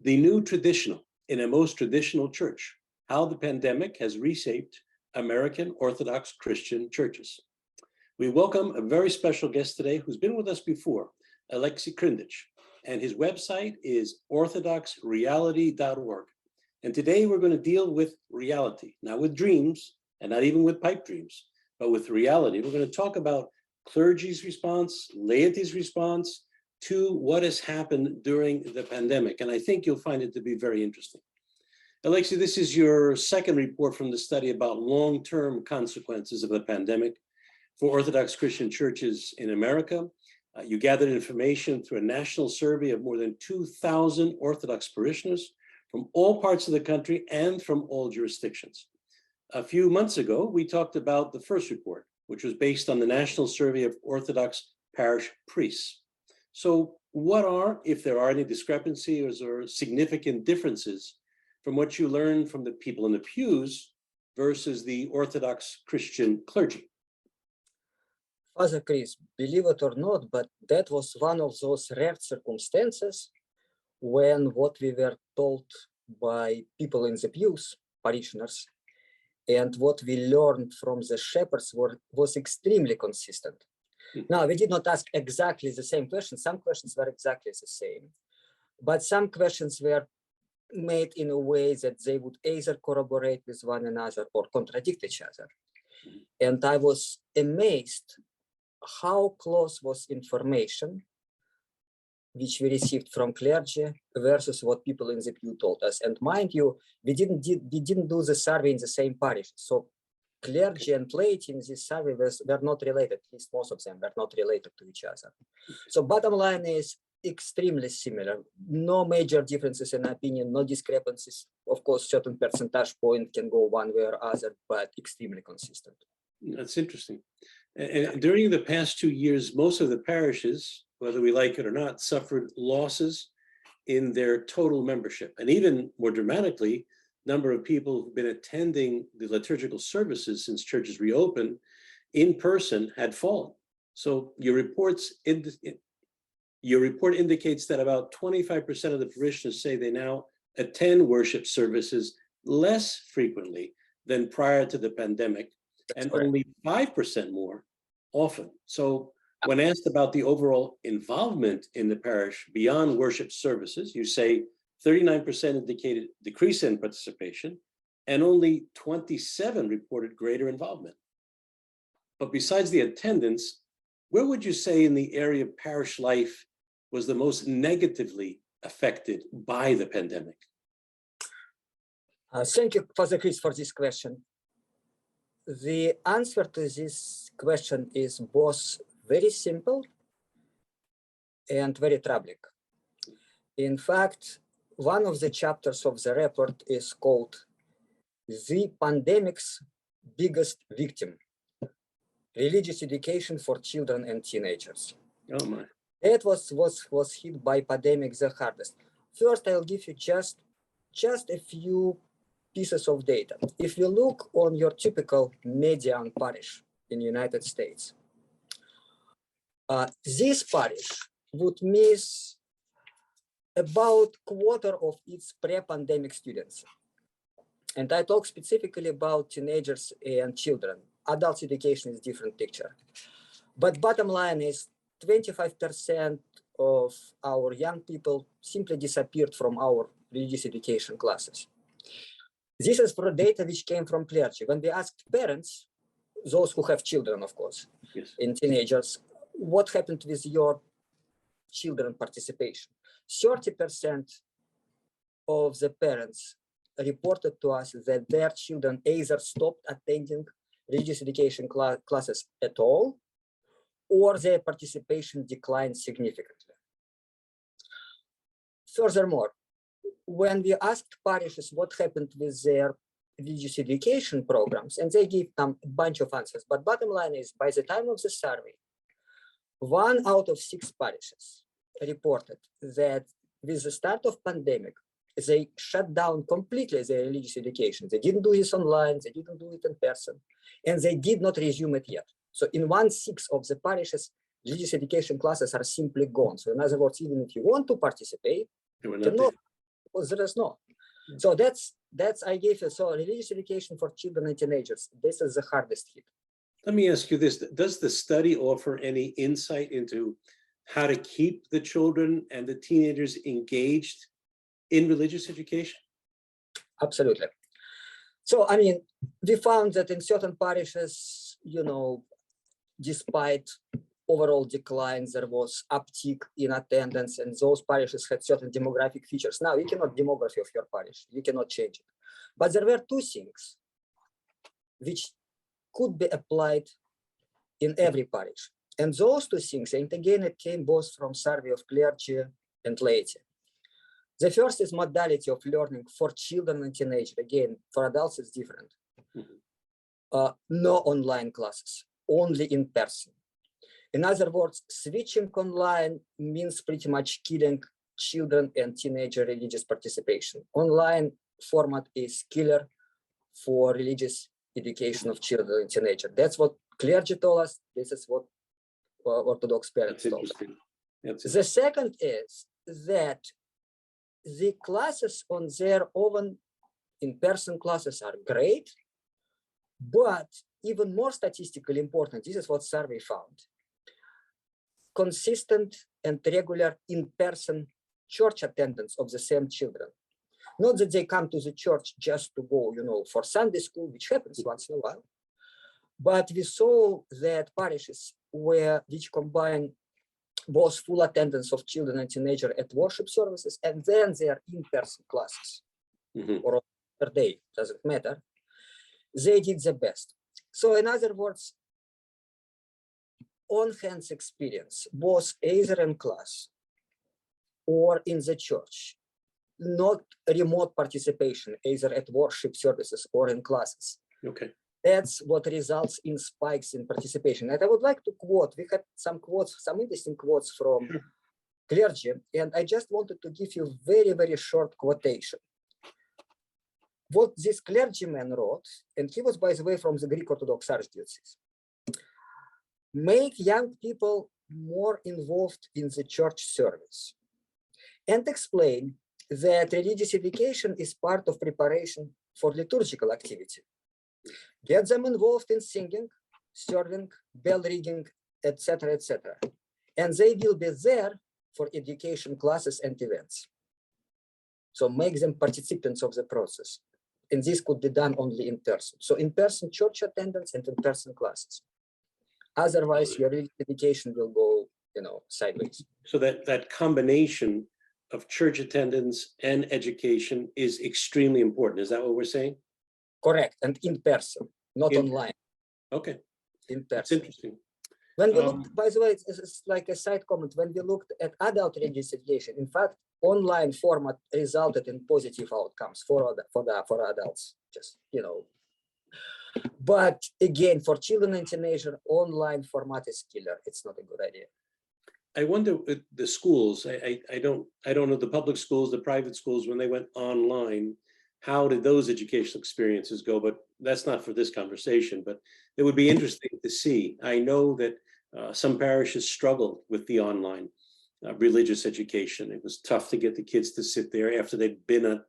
the new traditional in a most traditional church, how the pandemic has reshaped American Orthodox Christian churches. We welcome a very special guest today who's been with us before, Alexei Krindatch, and his website is orthodoxreality.org. And today we're going to deal with reality, not with dreams, and not even with pipe dreams, but with reality. We're going to talk about clergy's response, laity's response to what has happened during the pandemic. And I think you'll find it to be very interesting. Alexei, this is your second report from the study about long-term consequences of the pandemic for Orthodox Christian churches in America. You gathered information through a national survey of more than 2,000 Orthodox parishioners from all parts of the country and from all jurisdictions. A few months ago, we talked about the first report, which was based on the National Survey of Orthodox Parish Priests. So what are, if there are any discrepancies or significant differences from what you learned from the people in the pews versus the Orthodox Christian clergy? Father Chris, believe it or not, but that was one of those rare circumstances when what we were told by people in the pews, parishioners, and what we learned from the shepherds was extremely consistent. Now, we did not ask exactly the same questions. Some questions were exactly the same, but some questions were made in a way that they would either corroborate with one another or contradict each other. And I was amazed how close was information which we received from clergy versus what people in the pew told us. And mind you, we didn't do the survey in the same parish. So clergy and laity in this survey were not related, at least most of them were not related to each other. So bottom line is extremely similar. No major differences in opinion, no discrepancies. Of course, certain percentage point can go one way or other, but extremely consistent. That's interesting. And during the past 2 years, most of the parishes, whether we like it or not, suffered losses in their total membership. And even more dramatically, number of people who've been attending the liturgical services since churches reopened in person had fallen. So your report indicates that about 25% of the parishioners say they now attend worship services less frequently than prior to the pandemic, and only 5% more often. So when asked about the overall involvement in the parish beyond worship services, you say 39% indicated decrease in participation, and only 27 reported greater involvement. But besides the attendance, where would you say in the area of parish life was the most negatively affected by the pandemic? Thank you, Father Chris, for this question. The answer to this question is both very simple and very troubling. In fact, one of the chapters of the report is called "The Pandemic's Biggest Victim: Religious Education for Children and Teenagers." Oh my. That was hit by pandemic the hardest. First, I'll give you just a few pieces of data. If you look on your typical median parish in the United States, this parish would miss about a quarter of its pre-pandemic students. And I talk specifically about teenagers and children. Adult education is a different picture. But bottom line is 25% of our young people simply disappeared from our religious education classes. This is for data which came from clergy. When we asked parents, those who have children, of course, yes, and teenagers, what happened with your children participation? 30% of the parents reported to us that their children either stopped attending religious education classes at all, or their participation declined significantly. Furthermore, when we asked parishes what happened with their religious education programs, and they gave them a bunch of answers, but bottom line is, by the time of the survey, 1 out of 6 parishes reported that with the start of pandemic, they shut down completely their religious education. They didn't do this online, they didn't do it in person, and they did not resume it yet. So in 1/6 of the parishes, religious education classes are simply gone. So in other words, even if you want to participate, because there is no. So that's I gave you. So religious education for children and teenagers. This is the hardest hit. Let me ask you this. Does the study offer any insight into how to keep the children and the teenagers engaged in religious education? Absolutely. So, I mean, we found that in certain parishes, despite overall declines, there was uptick in attendance, and those parishes had certain demographic features. Now, you cannot demography of your parish, you cannot change it. But there were two things which could be applied in every parish. And those two things, and again, it came both from survey of clergy and laity. The first is modality of learning for children and teenagers. Again, for adults, it's different. No online classes, only in person. In other words, switching online means pretty much killing children and teenager religious participation. Online format is killer for religious education of children and teenagers. That's what clergy told us. This is what Orthodox parents told us. The second is that the classes on their own in-person classes are great, but even more statistically important, this is what survey found, consistent and regular in-person church attendance of the same children. Not that they come to the church just to go, for Sunday school, which happens once in a while, but we saw that parishes which combine both full attendance of children and teenagers at worship services and then their in-person classes, or per day, doesn't matter, they did the best. So in other words, on-hands experience, both either in class or in the church, not remote participation, either at worship services or in classes. Okay. That's what results in spikes in participation. And I would like to quote, we had some interesting quotes from clergy, and I just wanted to give you very, very short quotation. What this clergyman wrote, and he was, by the way, from the Greek Orthodox Archdiocese: make young people more involved in the church service and explain that religious education is part of preparation for liturgical activity. Get them involved in singing, serving, bell ringing, etc., etc. And they will be there for education classes and events. So make them participants of the process. And this could be done only in person. So in-person church attendance and in-person classes. Otherwise, your education will go, sideways. So that combination of church attendance and education is extremely important. Is that what we're saying? Correct, and in person, not online. Okay. In person. That's interesting. When we looked, by the way, it's like a side comment, when we looked at adult religious education, in fact, online format resulted in positive outcomes for adults, just, But again, for children and teenagers, online format is killer. It's not a good idea. I wonder the schools, I don't know the public schools, the private schools, when they went online, how did those educational experiences go? But that's not for this conversation, but it would be interesting to see. I know that some parishes struggled with the online religious education. It was tough to get the kids to sit there after they'd been at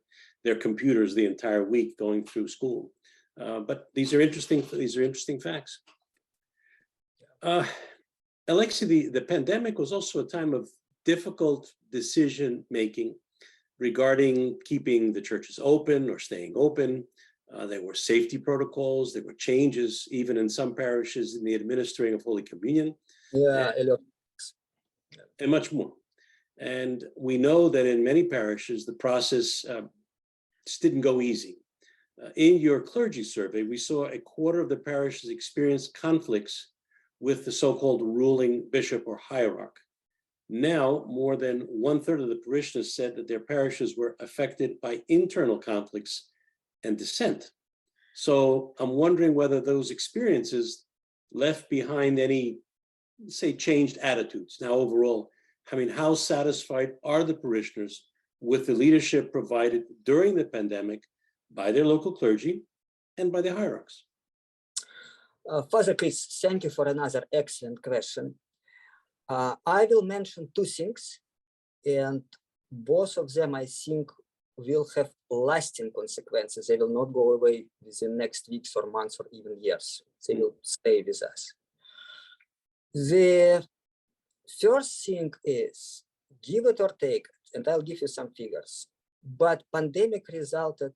their computers the entire week going through school. But these are interesting facts. Alexei, the pandemic was also a time of difficult decision-making regarding keeping the churches open or staying open. There were safety protocols, there were changes, even in some parishes, in the administering of Holy Communion. Yeah, and much more. And we know that in many parishes, the process just didn't go easy. In your clergy survey, we saw a quarter of the parishes experienced conflicts with the so-called ruling bishop or hierarch. Now, more than 1/3 of the parishioners said that their parishes were affected by internal conflicts and dissent. So I'm wondering whether those experiences left behind any, say, changed attitudes. Now, overall, how satisfied are the parishioners with the leadership provided during the pandemic by their local clergy and by the hierarchs? Father Chris, thank you for another excellent question. I will mention two things, and both of them, I think, will have lasting consequences. They will not go away within next weeks or months or even years. They will stay with us. The first thing is, give it or take it, and I'll give you some figures. But pandemic resulted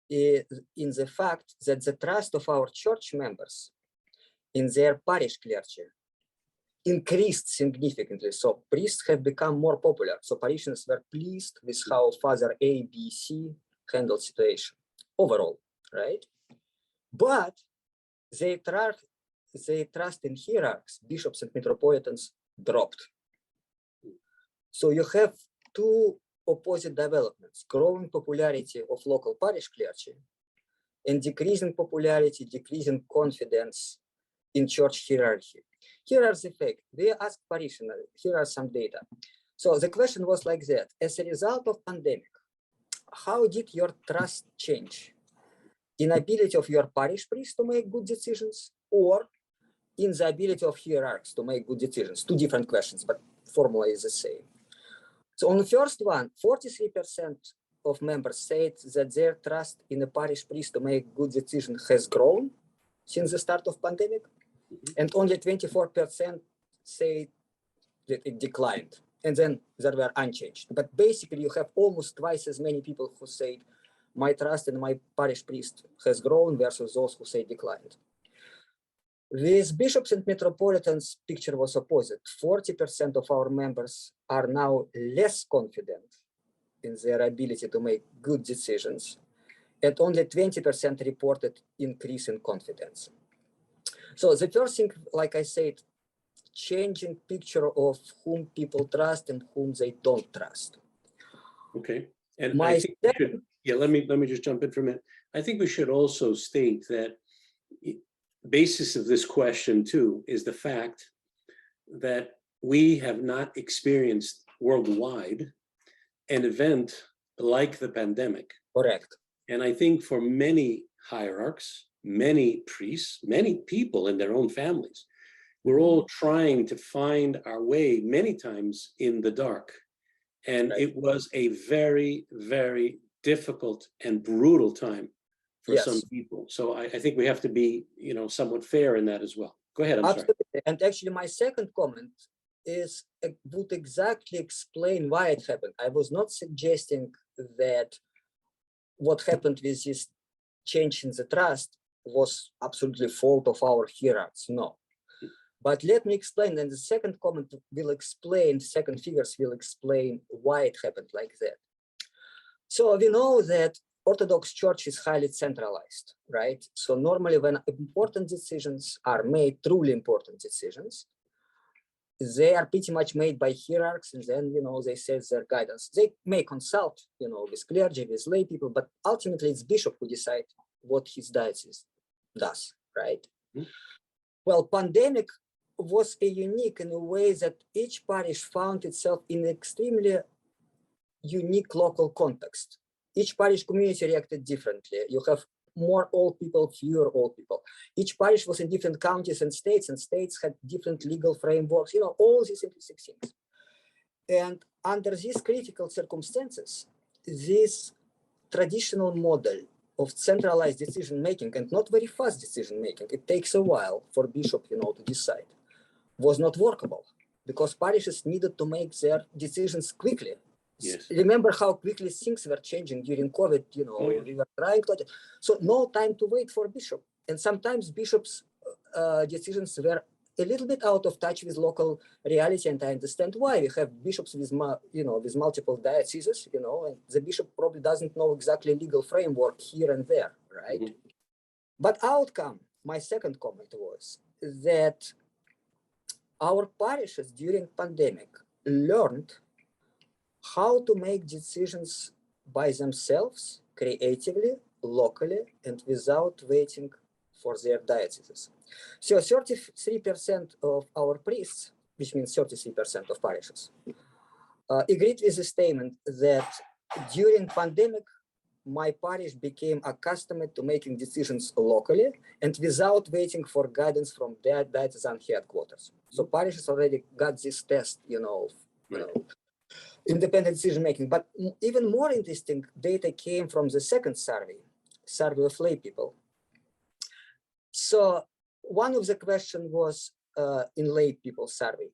in the fact that the trust of our church members in their parish clergy increased significantly. So priests have become more popular. So parishioners were pleased with how Father A, B, C handled situation overall, right? But they trust in hierarchs, bishops and metropolitans dropped. So you have two opposite developments: growing popularity of local parish clergy and decreasing popularity, decreasing confidence in church hierarchy. Here are the facts. We asked parishioners, here are some data. So the question was like that: as a result of pandemic, how did your trust change? Inability of your parish priest to make good decisions, or in the ability of hierarchs to make good decisions? Two different questions, but formula is the same. So on the first one, 43% of members said that their trust in a parish priest to make good decisions has grown since the start of pandemic, and only 24% say that it declined, and then that were unchanged. But basically, you have almost twice as many people who say my trust in my parish priest has grown versus those who say declined. With bishops and metropolitans, picture was opposite. 40% of our members are now less confident in their ability to make good decisions, and only 20% reported increase in confidence. So the first thing, like I said, changing picture of whom people trust and whom they don't trust. Okay, and I think we should, let me just jump in for a minute. I think we should also state that basis of this question too is the fact that we have not experienced worldwide an event like the pandemic. Correct. And I think for many hierarchs, many priests, many people in their own families, we're all trying to find our way many times in the dark. And it was a very, very difficult and brutal time for some people. So I think we have to be, somewhat fair in that as well. Go ahead, I'm Absolutely. sorry. And actually my second comment would exactly explain why it happened. I was not suggesting that what happened with this change in the trust was absolutely fault of our hierarchs, no. But let me explain, and the second comment will explain, second figures will explain why it happened like that. So we know that Orthodox Church is highly centralized, right? So normally when important decisions are made, truly important decisions, they are pretty much made by hierarchs, and then, they set their guidance. They may consult, with clergy, with lay people, but ultimately it's bishop who decides what his diocese does, right? Mm-hmm. Well, pandemic was unique in a way that each parish found itself in an extremely unique local context. Each parish community reacted differently. You have more old people, fewer old people. Each parish was in different counties and states had different legal frameworks, all these interesting things. And under these critical circumstances, this traditional model of centralized decision-making, and not very fast decision-making, it takes a while for bishop, to decide, was not workable, because parishes needed to make their decisions quickly. Yes. Remember how quickly things were changing during COVID, we were trying to, so no time to wait for bishop. And sometimes bishops' decisions were a little bit out of touch with local reality, and I understand why. We have bishops with, with multiple dioceses, and the bishop probably doesn't know exactly legal framework here and there, right? Mm-hmm. But outcome, my second comment was that our parishes during pandemic learned how to make decisions by themselves, creatively, locally, and without waiting for their dioceses. So 33% of our priests, which means 33% of parishes, agreed with the statement that during pandemic, my parish became accustomed to making decisions locally and without waiting for guidance from their diocesan headquarters. So parishes already got this test, independent decision making. But even more interesting data came from the second survey of lay people. So one of the questions was in lay people survey,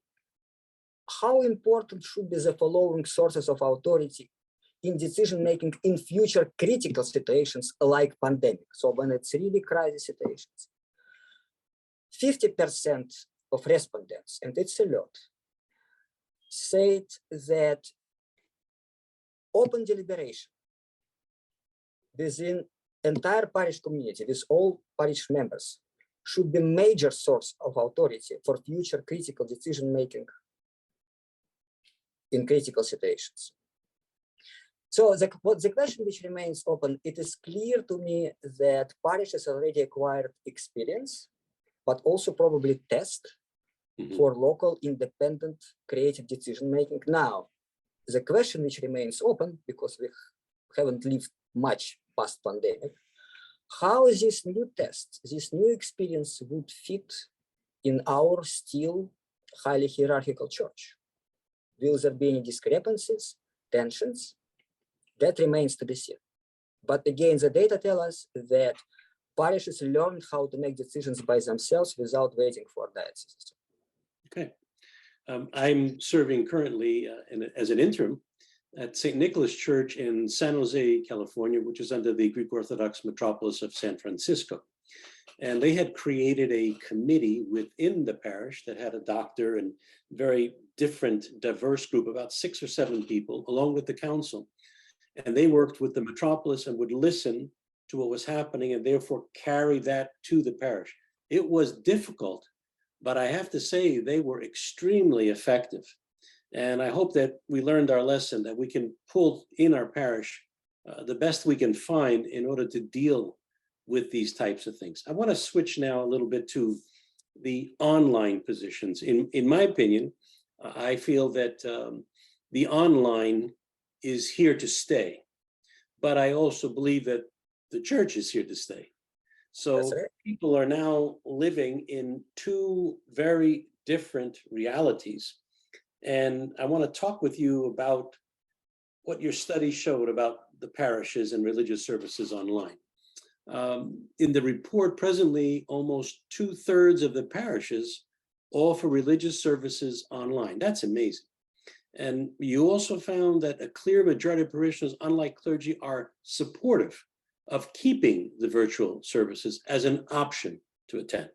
how important should be the following sources of authority in decision making in future critical situations like pandemic? So when it's really crisis situations, 50% of respondents, and it's a lot, said that open deliberation within entire parish community with all parish members should be major source of authority for future critical decision making in critical situations. So the question which remains open, it is clear to me that parishes already acquired experience, but also probably test for local independent creative decision making. Now, the question which remains open, because we haven't lived much past pandemic, how this new test, this new experience would fit in our still highly hierarchical church? Will there be any discrepancies, tensions? That remains to be seen. But again, the data tell us that parishes learned how to make decisions by themselves without waiting for diocese. Okay. I'm serving currently as an interim at St. Nicholas Church in San Jose, California, which is under the Greek Orthodox Metropolis of San Francisco. And they had created a committee within the parish that had a doctor and very different, diverse group, about 6 or 7 people, along with the council. And they worked with the metropolis and would listen to what was happening and therefore carry that to the parish. It was difficult, but I have to say they were extremely effective. And I hope that we learned our lesson, that we can pull in our parish the best we can find in order to deal with these types of things. I want to switch now a little bit to the online positions. In my opinion, I feel that the online is here to stay, but I also believe that the church is here to stay. So people are now living in 2 very different realities. And I want to talk with you about what your study showed about the parishes and religious services online. In the report, presently, almost 2/3 of the parishes offer religious services online. That's amazing. And you also found that a clear majority of parishioners, unlike clergy, are supportive of keeping the virtual services as an option to attend.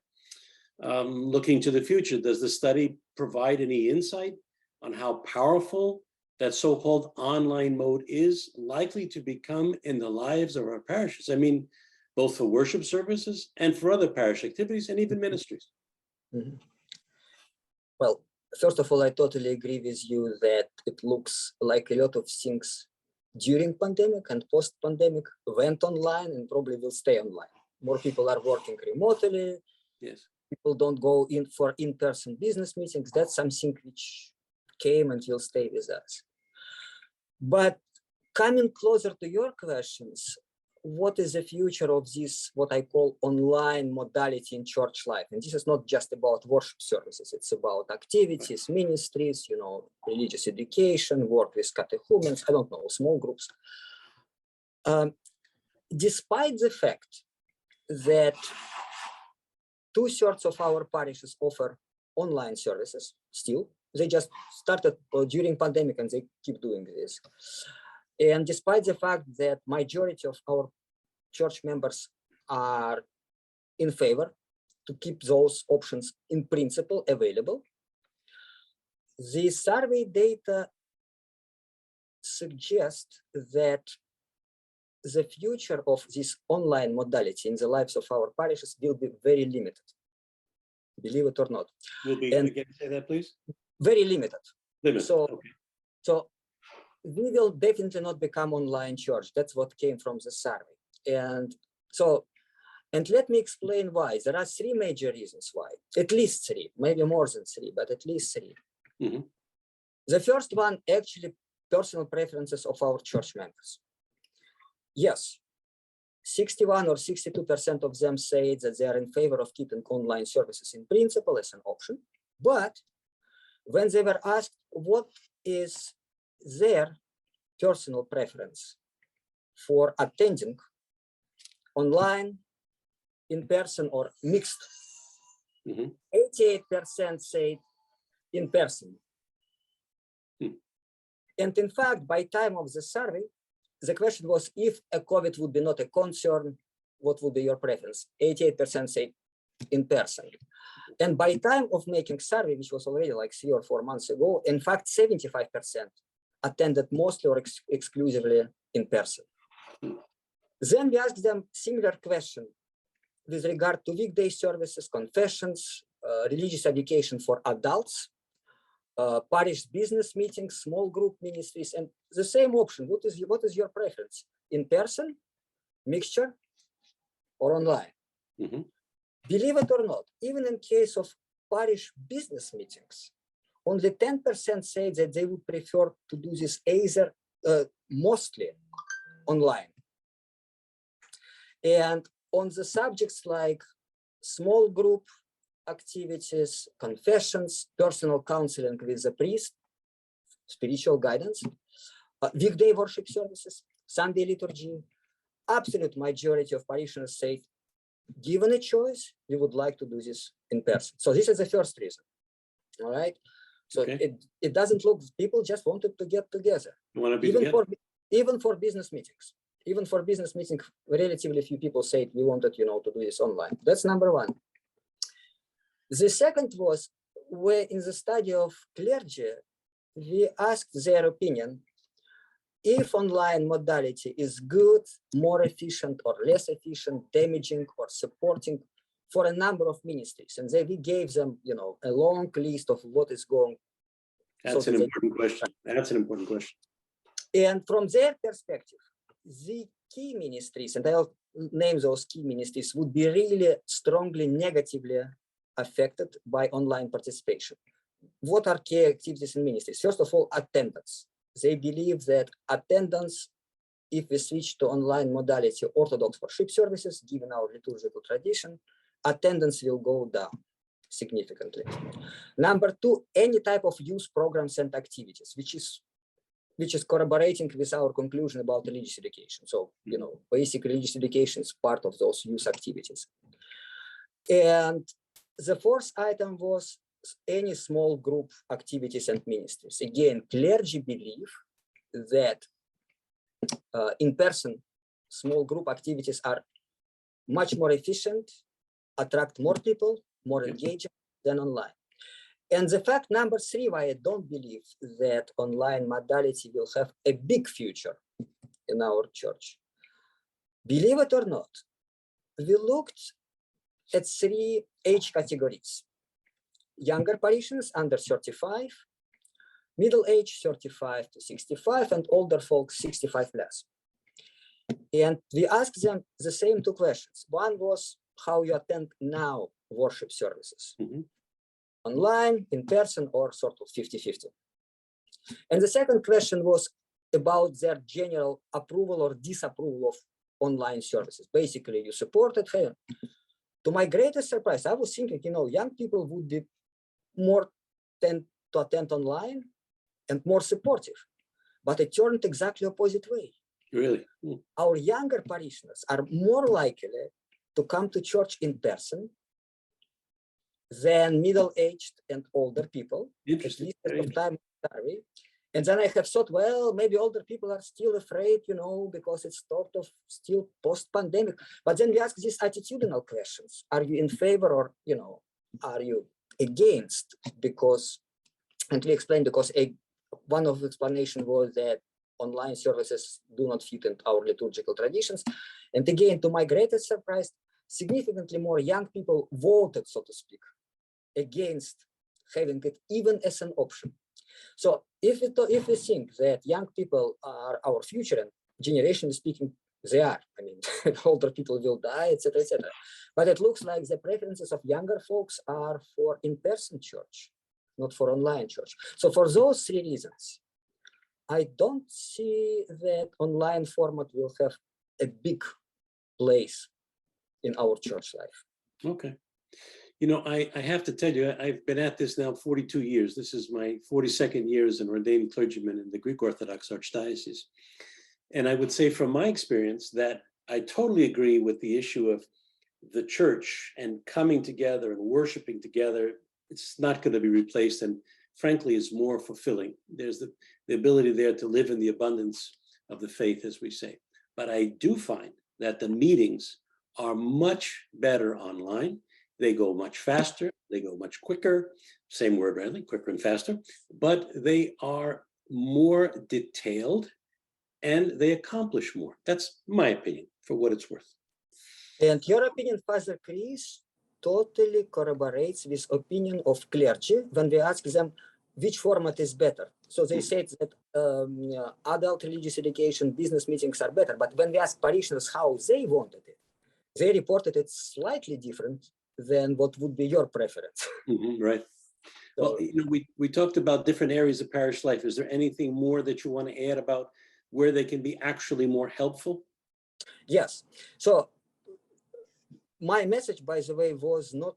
Looking to the future, does the study provide any insight on how powerful that so-called online mode is likely to become in the lives of our parishes? I mean, both for worship services and for other parish activities and even ministries. Well, first of all, I totally agree with you that it looks like a lot of things during pandemic and post-pandemic went online and probably will stay online. More people are working remotely. Yes. People don't go in for in-person business meetings. That's something which came and will stay with us. But coming closer to your questions, what is the future of this, what I call online modality in church life? And this is not just about worship services. It's about activities, ministries, religious education, work with catechumens, I don't know, small groups. Despite the fact that 2/3 of our parishes offer online services still, they just started during pandemic and they keep doing this. And despite the fact that majority of our church members are in favor to keep those options in principle available, the survey data suggest that the future of this online modality in the lives of our parishes will be very limited, believe it or not. Will be, and again, say that please? Very limited. Okay. So we will definitely not become online church. That's what came from the survey. And let me explain why. There are 3 major reasons why, at least 3, maybe more than 3, but at least 3. The first one, actually personal preferences of our church members. Yes, 61 or 62% of them say that they are in favor of keeping online services in principle as an option. But when they were asked what is their personal preference for attending online, in person, or mixed. 88% said in person. And in fact, by time of the survey, the question was, if a COVID would be not a concern, what would be your preference? 88% say in person. And by time of making survey, which was already like 3 or 4 months ago, in fact, 75% attended mostly or exclusively in person. Then we asked them similar question with regard to weekday services, confessions, religious education for adults, parish business meetings, small group ministries, and the same option. What is your preference? In person, mixture, or online? Believe it or not, even in case of parish business meetings, only 10% say that they would prefer to do this either mostly online. And on the subjects like small group activities, confessions, personal counseling with a priest, spiritual guidance, weekday worship services, Sunday liturgy, absolute majority of parishioners say, given a choice, we would like to do this in person. So this is the first reason. All right. So it doesn't look, people just wanted to get together. Even for business meetings. Even for business meetings, relatively few people said we wanted, to do this online. That's number one. The second was where in the study of clergy, we asked their opinion if online modality is good, more efficient or less efficient, damaging or supporting for a number of ministries. And we gave them, a long list of what is going. That's an important question. That's an important question. And from their perspective, the key ministries, and I'll name those key ministries, would be really strongly negatively affected by online participation. What are key activities in ministries? First of all, attendance. They believe that attendance, if we switch to online modality, Orthodox worship services, given our liturgical tradition, attendance will go down significantly. Number two, any type of youth programs and activities, which is corroborating with our conclusion about religious education. So, basic religious education is part of those youth activities. And the fourth item was any small group activities and ministries. Again, clergy believe that in-person small group activities are much more efficient, attract more people, more engaging than online. And the fact number three, why I don't believe that online modality will have a big future in our church. Believe it or not, we looked at 3 age categories: younger parishioners under 35, middle age 35 to 65, and older folks 65 plus. And we asked them the same 2 questions. One was how you attend now worship services. Online, in person, or sort of 50-50. And the second question was about their general approval or disapproval of online services. Basically, you supported her. To my greatest surprise, I was thinking, young people would be more tend to attend online and more supportive. But it turned exactly opposite way. Really? Our younger parishioners are more likely to come to church in person than middle-aged and older people. Interesting. At least at the time of survey. And then I have thought, well, maybe older people are still afraid, because it's sort of still post-pandemic. But then we ask these attitudinal questions. Are you in favor or, are you against? And we explained because one of the explanations was that online services do not fit into our liturgical traditions. And again, to my greatest surprise, significantly more young people voted, so to speak, against having it even as an option. So if we think that young people are our future, and generationally speaking, they are. I mean, older people will die, etc., etc. But it looks like the preferences of younger folks are for in-person church, not for online church. So for those 3 reasons, I don't see that online format will have a big place in our church life. Okay. I have to tell you, I've been at this now 42 years. This is my 42nd year as an ordained clergyman in the Greek Orthodox Archdiocese. And I would say from my experience that I totally agree with the issue of the church and coming together and worshiping together. It's not going to be replaced, and frankly, is more fulfilling. There's the ability there to live in the abundance of the faith, as we say. But I do find that the meetings are much better online. They go much faster, they go much quicker, same word, really, quicker and faster, but they are more detailed and they accomplish more. That's my opinion, for what it's worth. And your opinion, Father Chris, totally corroborates with opinion of clergy when we ask them which format is better. So they said that adult religious education, business meetings are better, but when we ask parishioners how they wanted it, they reported it's slightly different than what would be your preference. Right. So, well, we talked about different areas of parish life. Is there anything more that you want to add about where they can be actually more helpful? Yes. So my message, by the way, was not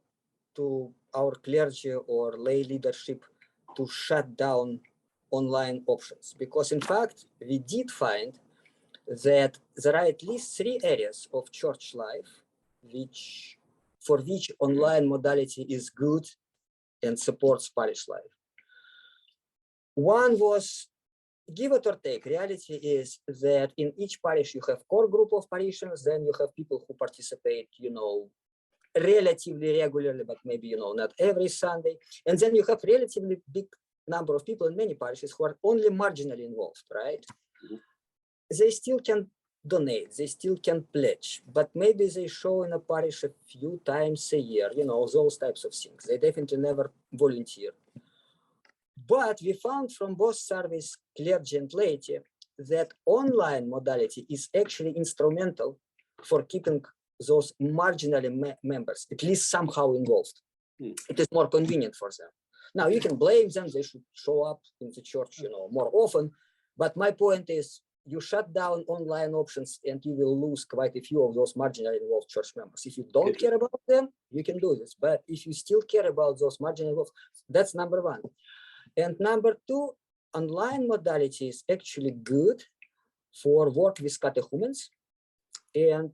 to our clergy or lay leadership to shut down online options, because in fact, we did find that there are at least 3 areas of church life for which online modality is good and supports parish life. One was, give it or take. Reality is that in each parish you have core group of parishioners, then you have people who participate, relatively regularly, but maybe, not every Sunday. And then you have relatively big number of people in many parishes who are only marginally involved, right? They still can donate, they still can pledge, but maybe they show in a parish a few times a year, those types of things. They definitely never volunteer. But we found from both surveys, clergy and laity, that online modality is actually instrumental for keeping those marginally members at least somehow involved. It is more convenient for them. Now, you can blame them, they should show up in the church, more often. But my point is, you shut down online options and you will lose quite a few of those marginally involved church members. If you don't care about them, you can do this. But if you still care about those marginally involved, that's number one. And number two, online modality is actually good for work with catechumens and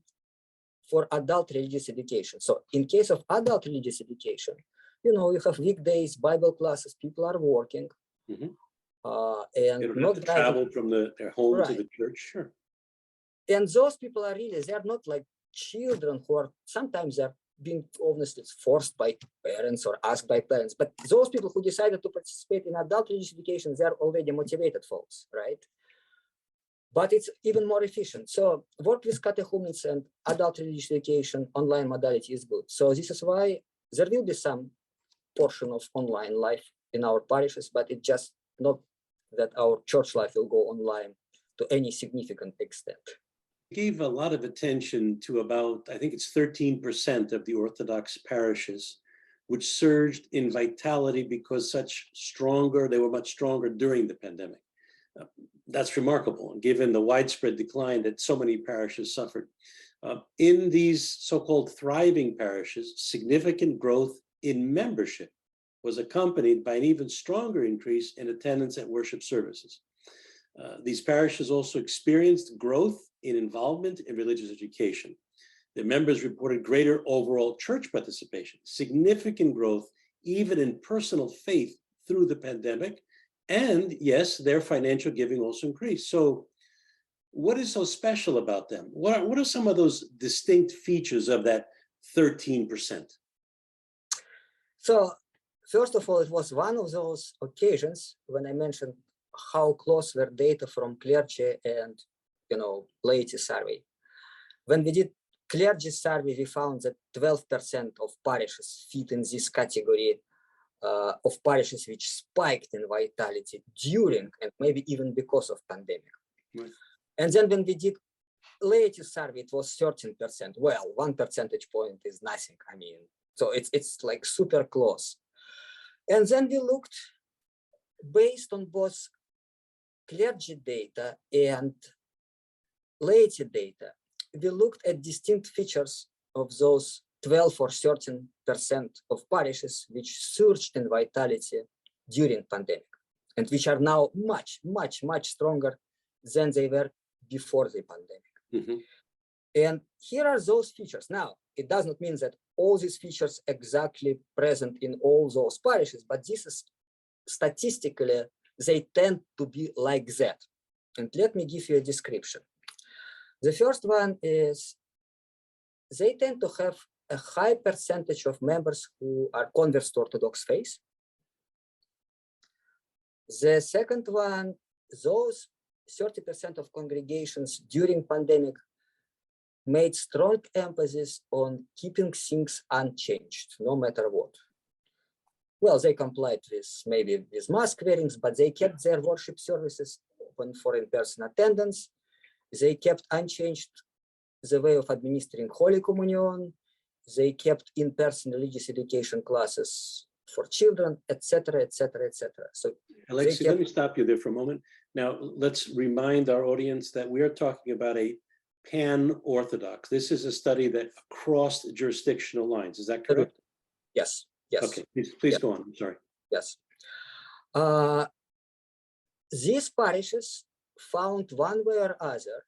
for adult religious education. So in case of adult religious education, you have weekdays, Bible classes, people are working. And they don't have to travel from their home to the church, sure. And those people are really, they're not like children who are, sometimes they're being honestly forced by parents or asked by parents, but those people who decided to participate in adult religious education, they're already motivated folks, right? But it's even more efficient. So work with catechumens and adult religious education online modality is good. So this is why there will be some portion of online life in our parishes, but it's just not that our church life will go online to any significant extent. Gave a lot of attention to about, I think it's 13% of the Orthodox parishes, which surged in vitality because they were much stronger during the pandemic. That's remarkable, given the widespread decline that so many parishes suffered. In these so-called thriving parishes, significant growth in membership was accompanied by an even stronger increase in attendance at worship services. These parishes also experienced growth in involvement in religious education. The members reported greater overall church participation, significant growth even in personal faith through the pandemic, and yes, their financial giving also increased. So what is so special about them? What are some of those distinct features of that 13%? So first of all, it was one of those occasions when I mentioned how close were data from clergy and laity survey. When we did clergy survey, we found that 12% of parishes fit in this category of parishes which spiked in vitality during and maybe even because of pandemic. Right. And then when we did laity survey, it was 13%. Well, 1 percentage point is nothing. I mean, so it's like super close. And then we looked based on both clergy data and laity data. We looked at distinct features of those 12 or 13% of parishes which surged in vitality during pandemic and which are now much, much, much stronger than they were before the pandemic. Mhm. And here are those features. Now, it does not mean that all these features exactly present in all those parishes, but this is statistically, they tend to be like that. And let me give you a description. The first one is they tend to have a high percentage of members who are converts to Orthodox faith. The second one, those 30% of congregations during pandemic made strong emphasis on keeping things unchanged, no matter what. Well, they complied with maybe with mask wearings, but they kept their worship services open for in-person attendance. They kept unchanged the way of administering Holy Communion. They kept in-person religious education classes for children, etc., etc., etc. So, Alexei, let me stop you there for a moment. Now, let's remind our audience that we are talking about a pan-Orthodox. This is a study that crossed jurisdictional lines. Is that correct? Yes. Yes. Okay, please go on. I'm sorry. Yes. These parishes found one way or other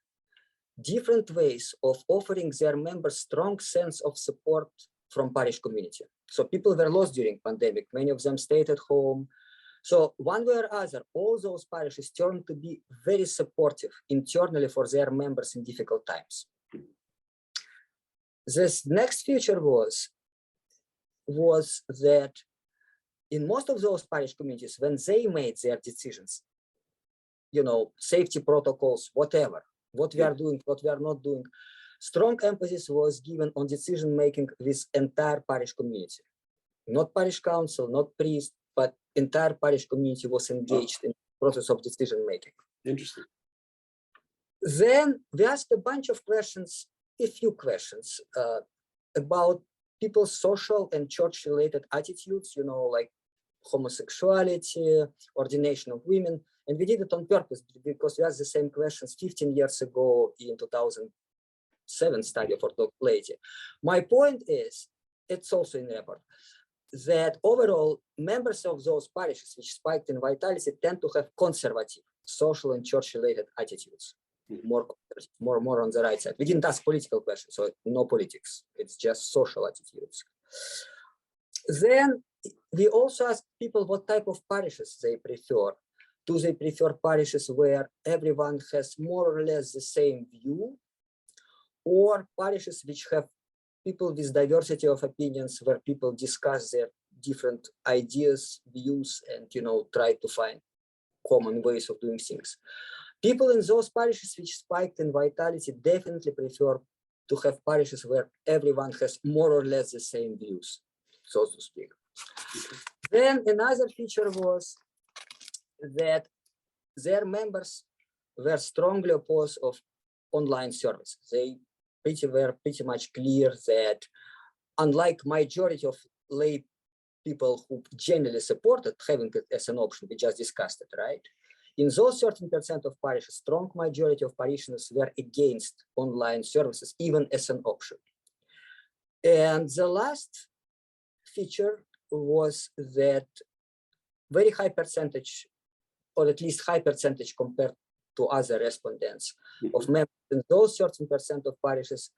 different ways of offering their members strong sense of support from parish community. So people were lost during pandemic. Many of them stayed at home. So one way or other, all those parishes turned to be very supportive internally for their members in difficult times. This next feature was that in most of those parish communities, when they made their decisions, safety protocols, whatever, what we are doing, what we are not doing, strong emphasis was given on decision-making with entire parish community. Not parish council, not priest, but entire parish community was engaged in the process of decision-making. Interesting. Then we asked a bunch of questions, a few questions about people's social and church-related attitudes, like homosexuality, ordination of women. And we did it on purpose because we asked the same questions 15 years ago in 2007 study of Orthodox laity. My point is, it's also in report, that overall members of those parishes which spiked in vitality tend to have conservative social and church-related attitudes, more on the right side. We didn't ask political questions, so no politics. It's just social attitudes. Then we also asked people what type of parishes they prefer. Do they prefer parishes where everyone has more or less the same view, or parishes which have people with diversity of opinions, where people discuss their different ideas, views, and try to find common ways of doing things? People in those parishes which spiked in vitality definitely prefer to have parishes where everyone has more or less the same views, so to speak. Then another feature was that their members were strongly opposed of online services. They were pretty much clear that, unlike majority of lay people who generally supported having it as an option, we just discussed it, right? In those 13% of parishes, strong majority of parishioners were against online services, even as an option. And the last feature was that very high percentage, or at least high percentage compared to other respondents, of members in those 13% of parishes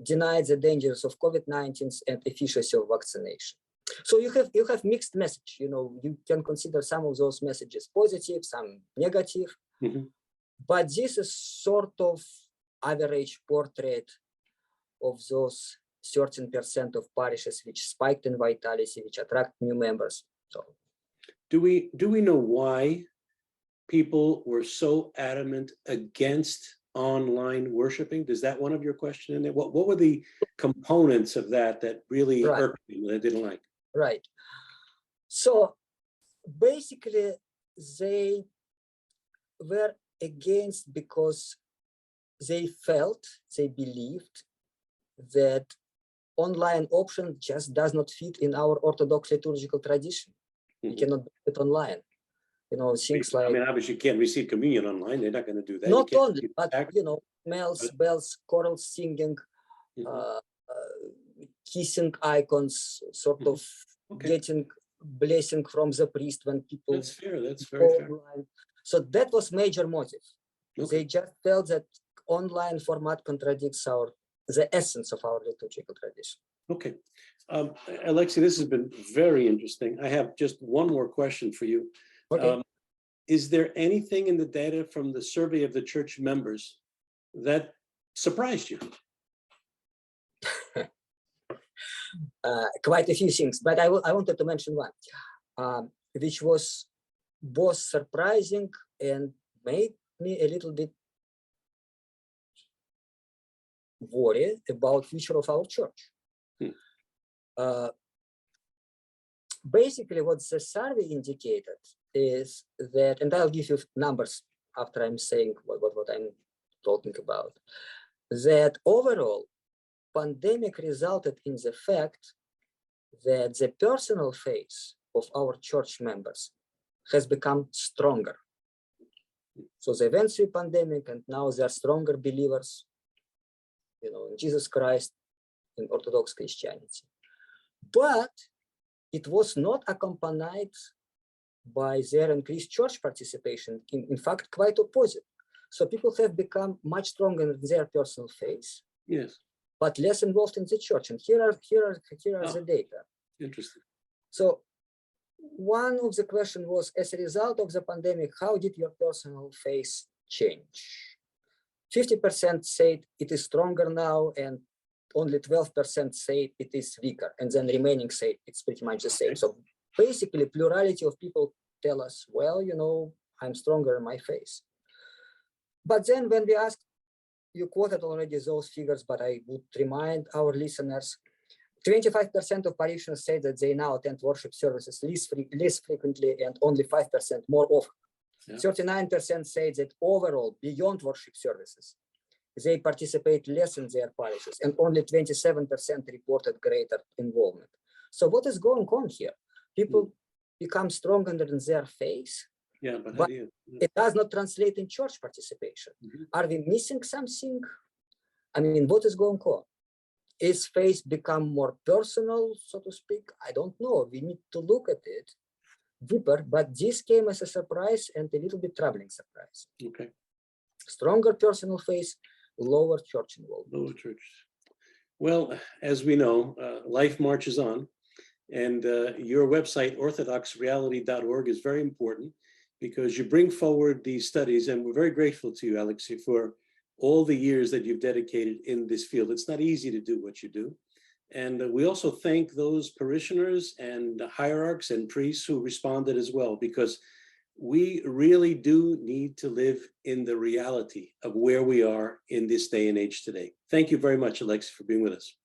denied the dangers of COVID-19 and efficacy of vaccination. So you have mixed message. You can consider some of those messages positive, some negative, but this is sort of average portrait of those 13% of parishes which spiked in vitality, which attract new members. So, do we know why people were so adamant against online worshiping? Is that one of your questions in there? What were the components of that really irked me, that I didn't like? Right. So basically, they were against because they believed that online option just does not fit in our Orthodox liturgical tradition. You cannot do it online. Things like, obviously you can't receive communion online. They're not going to do that. Not only, but smells, bells, choral singing, kissing icons, sort of Okay. getting blessing from the priest when people That's fair. That's go very fair. online. So that was major motive. Okay. They just felt that online format contradicts the essence of our liturgical tradition. Okay. Alexei, this has been very interesting. I have just one more question for you. Okay. Is there anything in the data from the survey of the church members that surprised you? Quite a few things, but I wanted to mention one, which was both surprising and made me a little bit worried about future of our church. Basically, what the survey indicated is that, and I'll give you numbers after I'm saying what I'm talking about, that overall, pandemic resulted in the fact that the personal faith of our church members has become stronger. So they went through pandemic and now they are stronger believers, in Jesus Christ, in Orthodox Christianity. But it was not accompanied by their increased church participation. In fact, quite opposite. So people have become much stronger in their personal faith. Yes. But less involved in the church. And here are the data. Interesting. So one of the questions was, as a result of the pandemic, how did your personal faith change? 50% said it is stronger now, and only 12% say it is weaker, and then remaining say it's pretty much the same. Okay. So basically, plurality of people tell us, well, I'm stronger in my faith. But then when we asked, you quoted already those figures, but I would remind our listeners, 25% of parishioners say that they now attend worship services less frequently and only 5% more often. Yeah. 39% say that overall, beyond worship services, they participate less in their parishes, and only 27% reported greater involvement. So what is going on here? People become stronger in their faith, but it does not translate in church participation. Are we missing something? I mean, what is going on? Is faith become more personal, so to speak? I don't know. We need to look at it deeper, but this came as a surprise and a little bit troubling surprise. Okay. Stronger personal faith, lower church involvement. Lower church. Well, as we know, life marches on, and your website, orthodoxreality.org, is very important because you bring forward these studies, and we're very grateful to you, Alexei, for all the years that you've dedicated in this field. It's not easy to do what you do. And we also thank those parishioners and hierarchs and priests who responded as well, because we really do need to live in the reality of where we are in this day and age today. Thank you very much, Alexei, for being with us.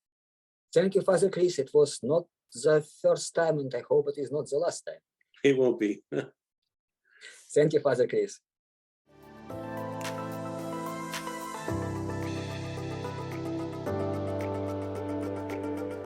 Thank you, Father Chris. It was not the first time, and I hope it is not the last time. It won't be. Thank you, Father Chris.